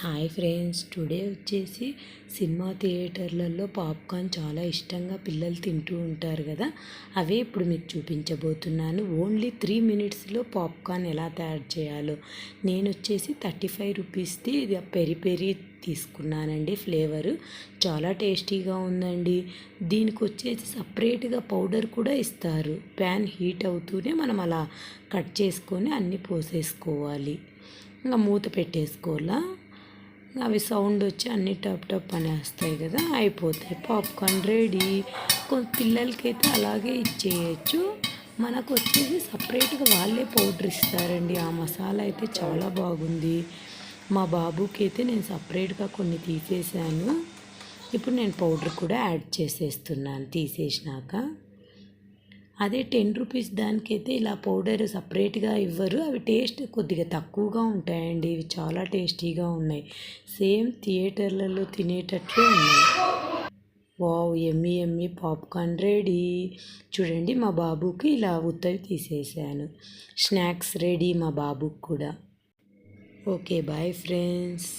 Hi friends, today వచ్చేసి cinema థియేటర్లలో popcorn చాలా ఇష్టంగా పిల్లలు తింటూ ఉంటారు కదా. అవే ఇప్పుడు మీకు చూపించబోతున్నాను. ఓన్లీ 3 మినిట్స్లో పాప్కార్న్ ఎలా తయారు చేయాలో. నేను వచ్చేసి 35 రూపీస్ది ఇది పెరి పెరి తీసుకున్నానండి. ఫ్లేవరు చాలా టేస్టీగా ఉందండి. దీనికి వచ్చేసి సపరేట్గా పౌడర్ కూడా ఇస్తారు. ప్యాన్ హీట్ అవుతూనే మనం అలా కట్ చేసుకొని అన్నీ పోసేసుకోవాలి. ఇంకా మూత పెట్టేసుకోవాలా. అవి సౌండ్ వచ్చి అన్ని టప్ టప్ అనేస్తాయి కదా, అయిపోతాయి. Popcorn ready. పిల్లలకైతే అలాగే ఇచ్చేయచ్చు. మనకు వచ్చేసి సపరేట్గా వాళ్ళే పౌడర్ ఇస్తారండి. ఆ మసాలా అయితే చాలా బాగుంది. మా బాబుకి అయితే నేను సపరేట్గా కొన్ని తీసేసాను. ఇప్పుడు నేను పౌడర్ కూడా యాడ్ చేసేస్తున్నాను తీసేసినాక. అదే 10 రూపీస్ దానికైతే ఇలా పౌడర్ సపరేట్గా ఇవ్వరు. అవి టేస్ట్ కొద్దిగా తక్కువగా ఉంటాయండి. ఇవి చాలా టేస్టీగా ఉన్నాయి. సేమ్ థియేటర్లలో తినేటట్లే ఉన్నాయి. వావ్, ఎమ్మి ఎమ్మి పాప్కార్న్ రెడీ. చూడండి, మా బాబుకి ఇలా ఉత్తవి తీసేసాను. స్నాక్స్ రెడీ మా బాబుకి కూడా. Okay, bye friends.